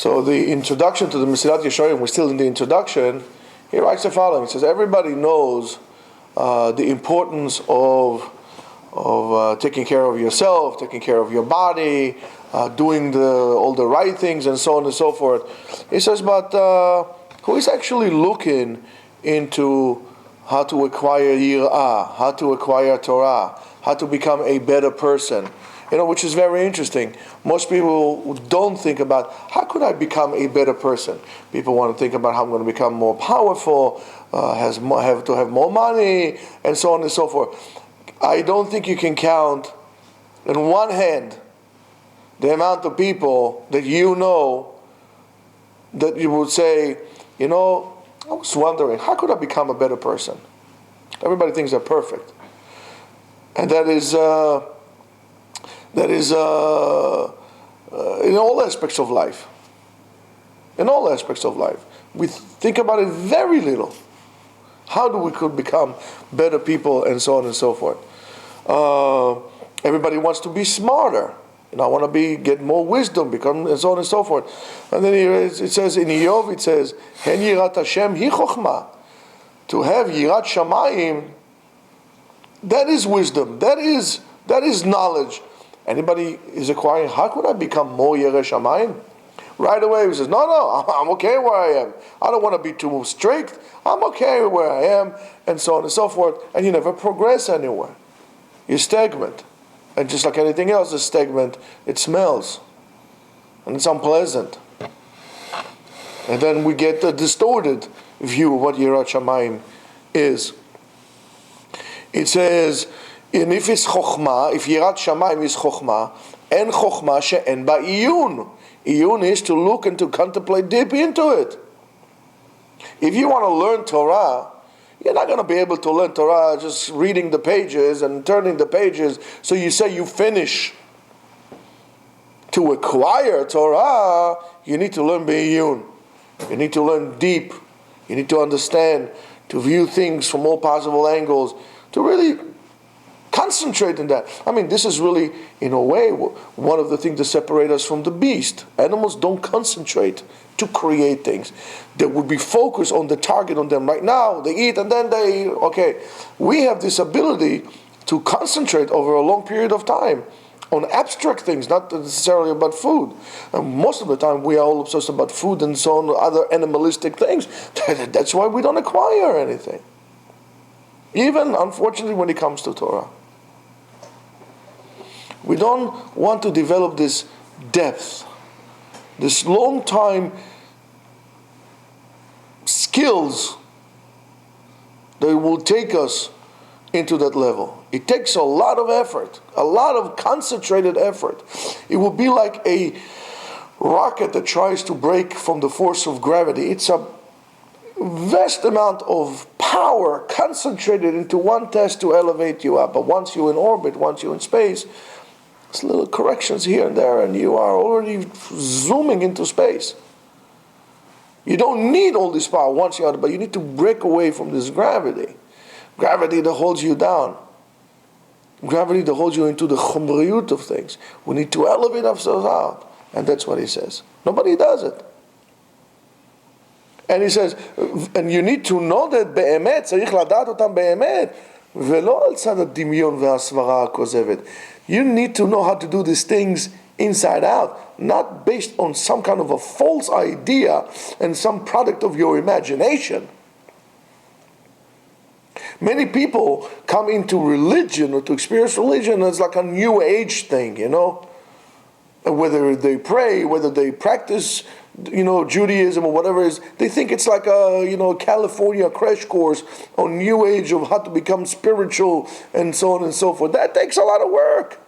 So the introduction to the Mesilat Yesharim, we're still in the introduction, he writes the following. He says, everybody knows the importance of taking care of yourself, taking care of your body, doing all the right things, and so on and so forth. He says, but who is actually looking into how to acquire Yir'ah, how to acquire Torah, how to become a better person? Which is very interesting. Most people don't think about, how could I become a better person? People want to think about how I'm going to become more powerful, have to have more money, and so on and so forth. I don't think you can count in one hand the amount of people that you know that you would say, I was wondering, how could I become a better person? Everybody thinks they're perfect. And that is in all aspects of life. In all aspects of life. We think about it very little. How do we could become better people, and so on and so forth. Everybody wants to be smarter. I want to get more wisdom, and so on and so forth. And then it says in Iyov, it says, Hen yirat Hashem hi chokhmah. To have yirat shamayim, that is wisdom. That is knowledge. Anybody is acquiring, how could I become more Yerei Shamayim? Right away he says, no, I'm okay where I am. I don't want to be too strict. I'm okay where I am, and so on and so forth. And you never progress anywhere. You're stagnant. And just like anything else is stagnant, it smells. And it's unpleasant. And then we get a distorted view of what Yirat Shamayim is. It says, and if it's chokhmah, if Yirat Shamayim is chokhmah, and chokhmah she'en ba iyun. Iyun is to look and to contemplate deep into it. If you want to learn Torah, you're not going to be able to learn Torah just reading the pages and turning the pages. So you say you finish. To acquire Torah, you need to learn be'iyun. You need to learn deep. You need to understand, to view things from all possible angles, to really concentrate in that. This is really, in a way, one of the things that separate us from the beast. Animals don't concentrate to create things. They would be focused on the target on them right now. They eat and then we have this ability to concentrate over a long period of time on abstract things, not necessarily about food. And most of the time we are all obsessed about food and so on, other animalistic things. That's why we don't acquire anything. Even, unfortunately, when it comes to Torah. We don't want to develop this depth, this long time skills that will take us into that level. It takes a lot of effort, a lot of concentrated effort. It will be like a rocket that tries to break from the force of gravity. It's a vast amount of power concentrated into one test to elevate you up. But once you're in orbit, once you're in space, there's little corrections here and there, and you are already zooming into space. You don't need all this power once you're out, but you need to break away from this gravity. Gravity that holds you down. Gravity that holds you into the chumriyut of things. We need to elevate ourselves out. And that's what he says. Nobody does it. And he says, and you need to know that באמת, צריך לדעת אותם באמת, ולא על צד הדמיון והסברה הכוזבת. You need to know how to do these things inside out, not based on some kind of a false idea and some product of your imagination. Many people come into religion or to experience religion as like a new age thing, Whether they pray, whether they practice, Judaism or whatever it is, they think it's like a, California crash course on new age of how to become spiritual and so on and so forth. That takes a lot of work.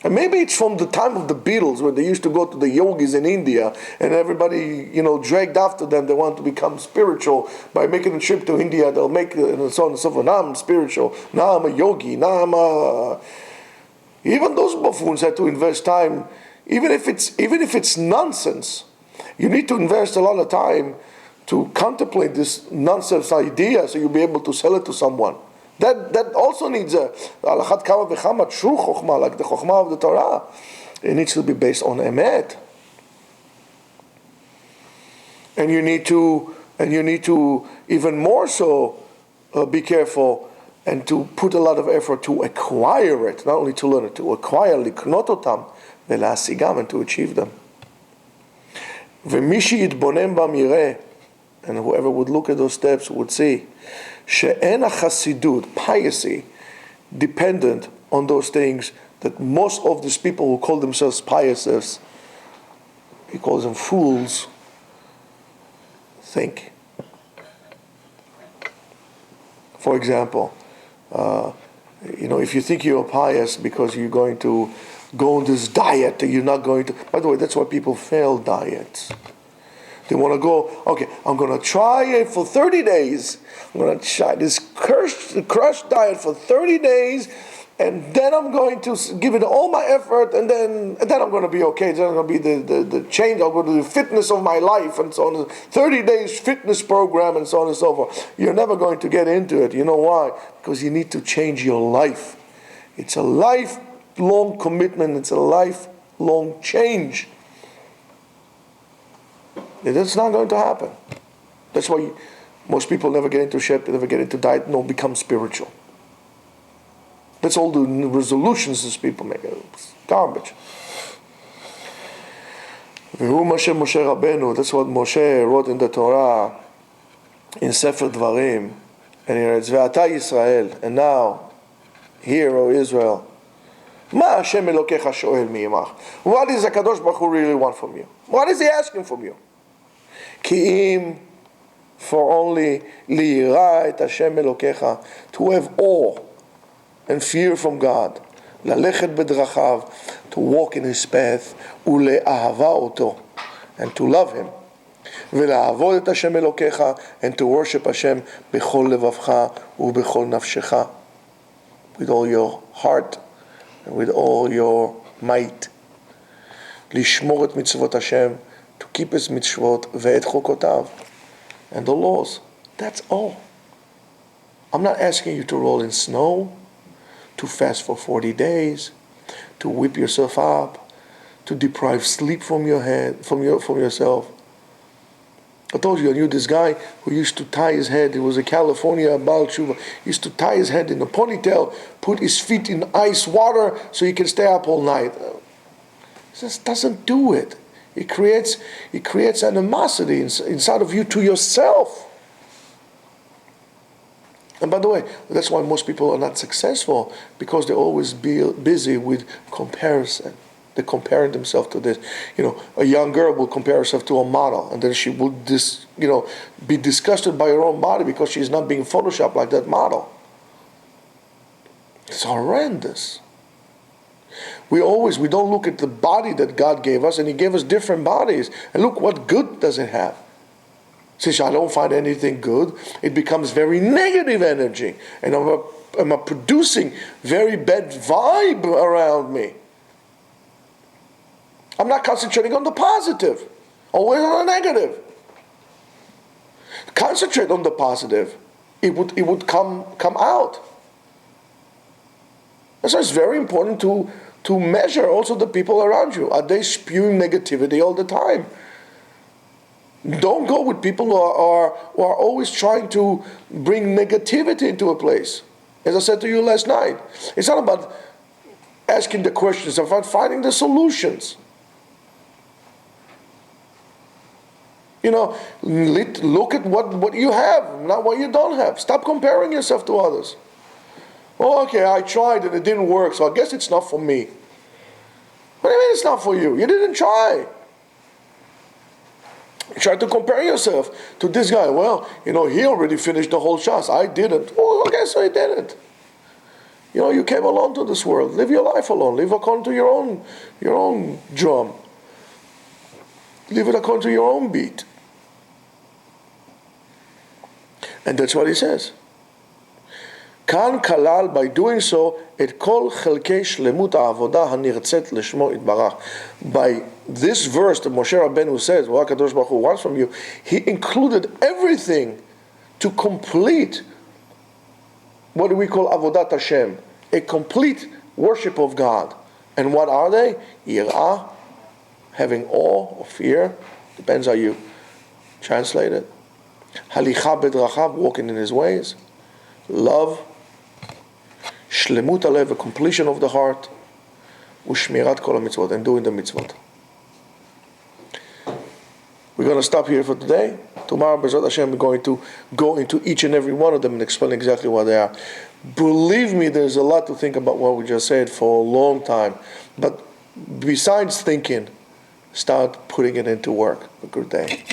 And maybe it's from the time of the Beatles, when they used to go to the yogis in India, and everybody, dragged after them. They want to become spiritual by making a trip to India. They'll make and so on and so forth. Now I'm spiritual. Now I'm a yogi. Now I'm a... Even those buffoons had to invest time. Even if it's nonsense, you need to invest a lot of time to contemplate this nonsense idea, so you'll be able to sell it to someone. That also needs a alachat kama v'chama true chokhmah, like the chokhmah of the Torah. It needs to be based on emet. And you need to even more so be careful and to put a lot of effort to acquire it, not only to learn it, to acquire liknot otam ve'la'asigam, and to achieve them. V'mishi yitbonem bam yireh, and whoever would look at those steps would see she'en hachasidut, piety, dependent on those things that most of these people who call themselves pious, he calls them fools, think. For example, if you think you're pious because you're going to go on this diet, you're not going to. By the way, that's why people fail diets. They want to go, okay, I'm going to try it for 30 days. I'm going to try this crushed diet for 30 days, and then I'm going to give it all my effort, and then I'm going to be okay. Then I'm going to be the change. I'm going to do the fitness of my life, and so on. 30 days fitness program, and so on and so forth. You're never going to get into it. You know why? Because you need to change your life. It's a lifelong commitment. It's a lifelong change. That's not going to happen. That's why most people never get into Shep, never get into diet, no become spiritual. That's all the resolutions these people make. It's garbage. Moshe Rabbeinu, that's what Moshe wrote in the Torah, in Sefer Dvarim, and he writes, Ve'ata Yisrael, and now, hear, O Israel, Ma Hashem Elokecha shoel mi'imach. What does HaKadosh Baruch Hu really want from you? What is he asking from you? Ki'im, for only li'ira et Hashem Elokecha, to have awe and fear from God, lalechet bedrachav, to walk in His path, ule'ahava oto, and to love Him, ve'la'avod et Hashem Elokecha, and to worship Hashem bechol levavcha u'bechol nafshecha, with all your heart and with all your might, lishmor et mitzvot Hashem, to keep His mitzvot, ve'et chokotav, and the laws. That's all. I'm not asking you to roll in snow, to fast for 40 days, to whip yourself up, to deprive sleep from your head, from yourself. I told you, I knew this guy who used to tie his head. He was a California Baal Tshuva. He used to tie his head in a ponytail, put his feet in ice water so he can stay up all night. It just doesn't do it. It creates animosity inside of you to yourself. And by the way, that's why most people are not successful, because they're always busy with comparison. They're comparing themselves to this. A young girl will compare herself to a model, and then she will be disgusted by her own body because she's not being photoshopped like that model. It's horrendous. We don't look at the body that God gave us, and He gave us different bodies. And look, what good does it have? Since I don't find anything good, it becomes very negative energy. And I'm producing very bad vibe around me. I'm not concentrating on the positive, always on the negative. Concentrate on the positive, it would come out. And so it's very important to measure also the people around you. Are they spewing negativity all the time? Don't go with people who are always trying to bring negativity into a place. As I said to you last night, it's not about asking the questions, it's about finding the solutions. Look at what you have, not what you don't have. Stop comparing yourself to others. Oh, okay, I tried and it didn't work, so I guess it's not for me. What do you mean it's not for you? You didn't try. You tried to compare yourself to this guy. Well, he already finished the whole shas. I didn't. Oh, okay, so he didn't. You came alone to this world. Live your life alone. Live according to your own drum. Live it according to your own beat. And that's what he says. Kan kalal, by doing so, et kol chelkei shlemut ha'avodah hanirtzet leshmo itbarach. By this verse that Moshe Rabbeinu says, what HaKadosh Baruch Hu wants from you, he included everything to complete what do we call avodat Hashem? A complete worship of God. And what are they? Yirah, having awe or fear, depends how you translate it. Halicha bedrachav, walking in his ways. Love. Shlemut alev, a completion of the heart. Ushmirat kol mitzvot, and doing the mitzvot. We're going to stop here for today. Tomorrow, B'ezrat Hashem, we're going to go into each and every one of them and explain exactly what they are. Believe me, there's a lot to think about what we just said for a long time. But besides thinking, start putting it into work. A good day.